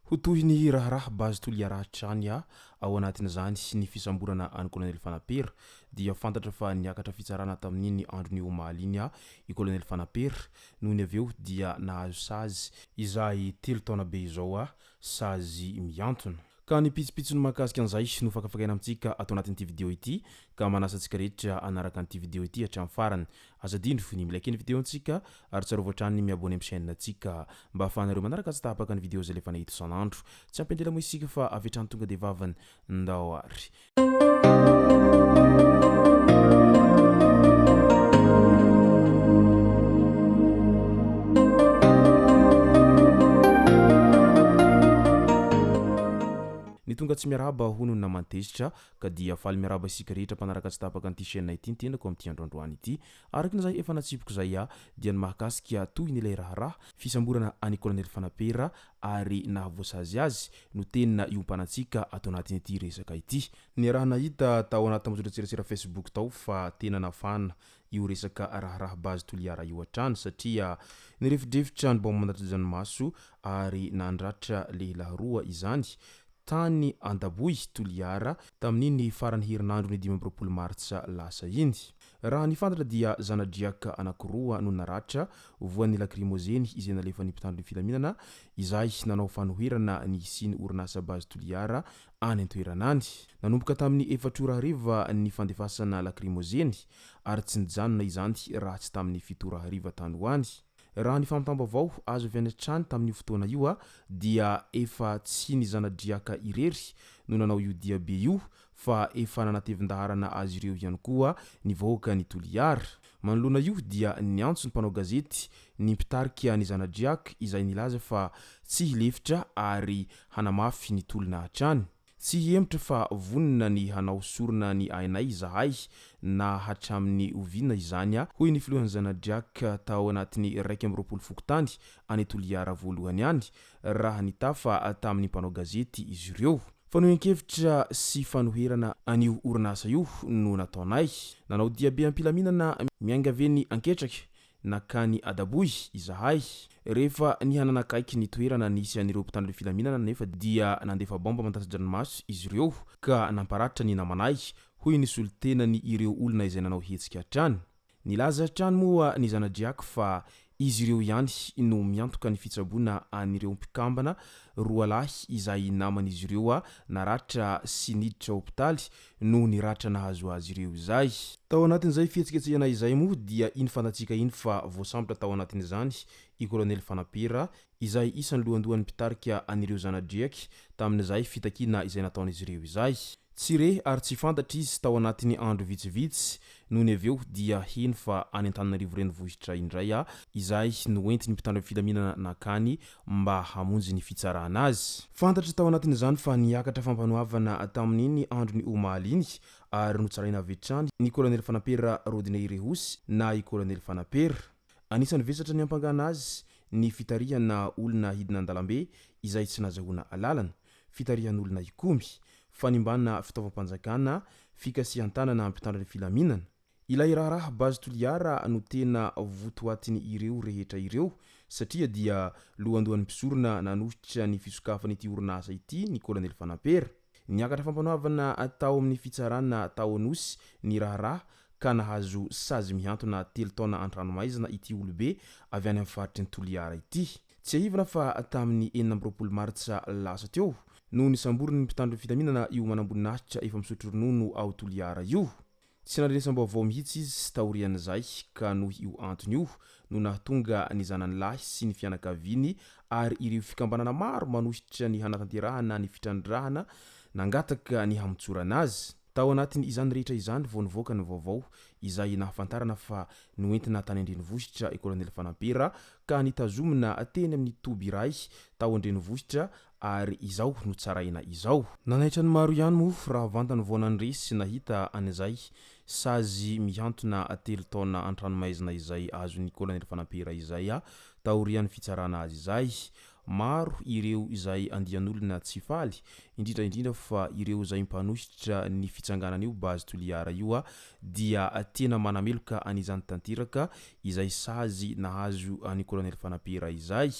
Hotohiny raharaha bazy toliara Chaine ao anatin'izany ny fisamborana any colonel Fanampera dia fantatra fa niakatra fitsarana tamin'iny androny omaly iny i colonel Fanampera noho ny aveo dia nahazo sazy izay 3 taona be izao sazy miantona. Ka ny pitsipitsony mahakasika an'izay no fakafakaina amintsika atao anatin'ity vidéo ity ka manasa antsika rehetra anaraka an'ity vidéo ity hatramin'ny farany. Azadino ny milaiky ny vidéo antsika ary tsarova trany miabone amin'ny chaîne antsika mba ahafahanareo manaraka sy tapaka ny vidéo zay lefa nahita isan'andro. Tsy ampendela mo isika fa avetrany tonga de vavany ndao ary. Ny tonga tsy miaraba hono na mantezitra ka dia faly miaraba isika rehetra mpanaraka tsy tapaka an'ity chaîne ity nitendako amin'ity androandroany ity. Arakin'izay efa natsipiko zay dia ny mahakasika toy ny ilay raharaha fisamborana any colonel Fanampera ary nahavoasazy azy no tena iompanatsika atao anatin'ity resaka ity. Ny raha nahita tao anaty tambazotra Facebook tao fa tena nafana io resaka raharaha bazy toliara io hatrany satria nirefidrefitra ny bomba maso ary nandratra lehilahy roa izany tany andaboy toliara tamin'iny farany herinandro ny 15 martsa lasa iny. Raha nifantatra dia zanadriaka anakiroa no naratra voan'ny lakrimozeny izay nalefa ny mpitandro ny filaminana izay nanao fanoherana ny siny orinasa bazy toliara any an-toeranany. Nanomboka tamin'ny 4 hariva ny fandefasana lakrimozeny ary tsy nijanona izany raha tsy tamin'ny 7 hariva tany hoany. Raha ny famtambo avao azo avy any an-trany tamin'io fotoana io dia efa tsy ny zanadriaka irery no nanao io dia be io fa efa nanatevin-daharana azy ireo ihany koa ny vahoaka ny toliara. Manoloana io dia niantso ny mpanao gazety ny mpitarika ny zanadriaka izay nilaza fa tsy hilefitra ary hanamafy ny tolona hatrany. Tsy hemitra fa vonina ny hanao sorona ny ainay zahay na hatramin'ny oviana izany hoy ny filohan'ny zanadriaka tao anatin'ny 120 fokotany any toliara voalohany any raha nitafa tamin'ny mpanao gazety izy ireo. Fanohen-kevitra sy fanoherana an'io orinasa io no nataonay. Nanao dia be ampilaminana miangaveny anketraka nakany adaboy izahay. Rehefa ny hananakaiky ny toerana nisy anireo mpitandro ny filaminana nefa dia nandefa bomba mantasy-dranomaso izy ireo ka namparatra ny namanay hoy ny solitena ny ireo olona izay nanao hetsika hatrany. Nilaza hatrany moa ny zanadriaka fa izy ireo ihany no miantoka ny fitsaboana anireo mpikambana roa lahy izay naman'izy ireo naratra sy niditra hopitaly no niratra nahazo azy ireo izay. Tao anatin'izay fihetsiketsehana izay moa dia iny fantatsika iny fa voasambotra tao anatin'izany i colonel Fanampera izay isan'ny lohandohan'ny mpitarika anireo zanadriaka tamin'izay fitakina izay nataon'izy ireo izay. Tsire ary tsy fantatra izy tao anatin'ny andro vitsivitsy noho ny aveo dia heny fa any Antananarivo renivohitra indray izay noentiny mpitandro filaminana nakany mba hamonjy ny fitsarana azy. Fantatra tao anatin'izany fa niakatra fampanohavana tamin'iny andro ny omaly iny ary notsaraina avy hatrany ny colonel Fanampera rodiny Ireo na i colonel Fanampera. Anisan'ny vesatra ny ampangana azy ny fitarihana olona hidina an-dalambe izay tsy nazahoana alalana, fitarihan'olona ikomy, fanimbana fitaovam-panjakana, fikasihan-tanana mpitandro ny filaminana. Ilay raharaha bazy toliara no tena votoatiny ireo rehetra ireo satria dia lohandohan'ny mpisorona nanohitra ny fisokafany ity orinasa ity ny colonel Fanampera. Niakatra fampanohavana tao amin'ny fitsarana taonosy ny raharaha ka nahazo sazy mihantona 3 taona an-tranomaizina ity olobe avy any amin'ny faritry ny toliara ity. Tsy ahivana fa tamin'ny 14 martsa lasa teo no nisamboriny ny mpitandro ny filaminana io manamboninahitra efa misotro ronono ao toliara io. Tsy nandraisam-baovao mihitsy izy taorian'izay ka noho io antony io no nahatonga ny zanany lahy sy ny fianakaviany ary ireo fikambanana maro manohitra ny hanatanterahana ny fitrandrahana nangataka ny hamotsorana azy. Tao anatin' izany rehetra izany vao nivoaka ny vaovao izay nahafantarana fa noentina tany an-drenivohitra i colonel Fanampera ka nitazomina teny amin'ny toby iray tao an-drenivohitra ary izao no tsaraina izao. Nanaitra ny maro ihany moa raha vantany vao nandresy nahita an'izay sazy mihantona 3 taona an-tranomaizina izay azon'ny colonel Fanampera izay taorian'ny fitsarana azy izay. maro ireo izay andian'olona tsy faly indrindra fa ireo izay mpanohitra ny fitsanganana io base toliara io dia tena manameloka an'izany tanteraka izay sazy nahazo any colonel Fanampera izay.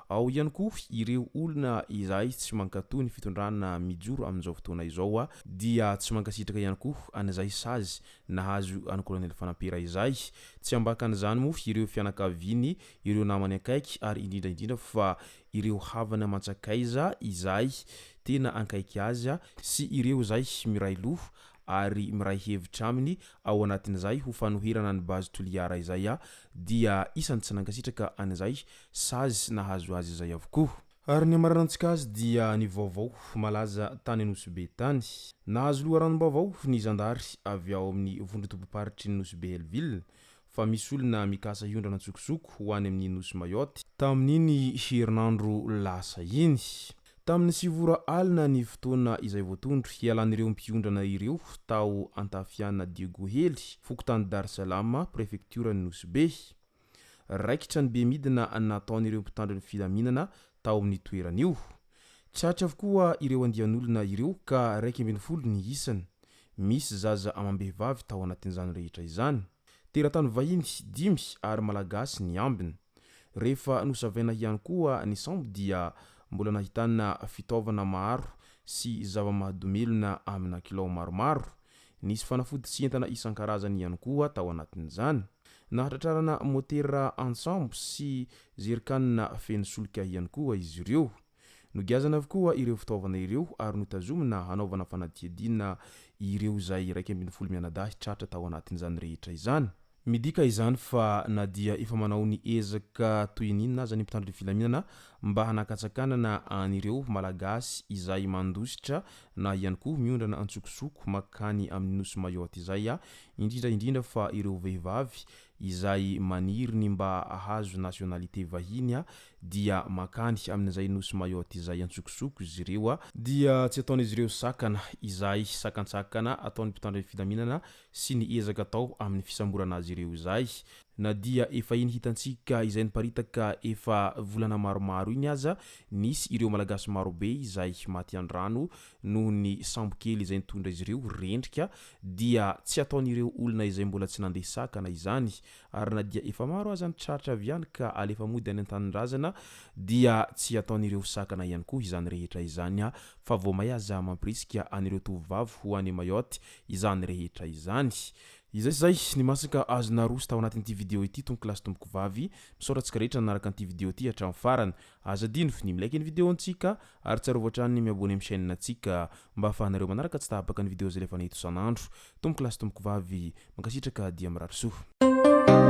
Ao ihany koa ireo olona izay tsy mankatony fitondrana mijoro amin'izao fotoana izao dia tsy mankasitraka ihany koa an'izay sazy nahazo any colonel Fanampera izay. Tsy ambakan'izany moa ireo fianakaviany, ireo namany akaiky ary indrindra fa ireo havana mantsakaiza izay tena ankaiky azy sy ireo izay miray loha ary miray hevitra aminy ao anatin'izay ho fanoherana ny base toliara izay dia isany tsy nankasitraka an'izay sazy nahazo azy izay avokoa. Ary ny amaranantsika azy dia ny vaovao malaza tany Anosibe tany. Nahazo loharanom-baovao ny zandary avy ao amin'ny vondrotom-paritry ny Nosibe Elville fa misy olona mikasa hiondrana tsokosoko ho any amin'ny Nosy Mayotte tamin'iny herinandro lasa iny. Tamin'ny sivora alina ny fotoana izay voatondro hialan'ireo mpiondrana ireo tao Antafiana Diegohely fokotany Dar es Salaam prefecture ny Nosibe. Raikitra ny be midina nataon'ireo mpitandro ny filaminana tao amin'ny toeran'io. Tsatra avokoa ireo andian'olona ireo ka 120 ny isany. Misy zaza amam-behivavy tao anatin'izany rehetra izany. Teratany vahiny 5 ary malagasy ny ambiny. Rehefa nosavena ihany koa ny sambo dia mbola nahitana fitaovana maro sy zava-mahadomelona amina kilao maromaro. Nisy fanafody sy entana isan-karazany ihany koa tao anatin'izany. Nahatratrarana motera ensemble sy zerikanina feno solika ihany koa izy ireo. Nogazana avokoa ireo fitaovana ireo ary notazomina hanaovana fanadihadiana ireo izay 120 mianadahy tratra tao anatin'izany rehetra izany. Midika izany fa na dia efa manao ny ezaka toy ninona aza ny mpitandro ny filaminana mba hanakatsakanana an'ireo malagasy izay mandositra na ihany koa miondrana antsokosoko makany amin'ny Nosy Mayotte izay indrindra fa ireo vehivavy izay maniriny mba ahazo nationalité vahiny dia makany amin'izay Nosy Mayotte izay antsokosoko izy ireo dia tsy ataon'izy ireo sakana izay sakantsakana ataon'ny mpitandro ny filaminana sy ny ezaka atao amin'ny fisamborana azy ireo izay. Na dia efa iny hitantsika izay niparitaka efa volana maromaro iny aza nisy ireo malagasy marobe izay maty andrano noho ny sambo kely izay nitondra izy ireo rendrika dia tsy ataon'ireo olona izay mbola tsy nandeha sakana izany. Ary na dia efa maro aza ny tratra avy ihany ka alefa mody any an-tanindrazana dia tsy ataon'ireo sakana ihany koa izany rehetra izany fa vao may aza mampirisika an'ireo tovovavy ho any Mayotte izany rehetra izany. Izay ny masaka azona roso tao anatin'ity video ity tompoko lasy tompoko vavy misaorantsika rehetra nanaraka an'ity video ity hatramin'ny farany. Aza dino ny milaiky ny video antsika ary tsarovatra ny miabone amin'ny chaîne antsika mba ahafahanareo manaraka tsy tahabaka ny video zay lefa neto isan'andro. Tompoko lasy tompoko vavy mankasitraka dia mirary soa.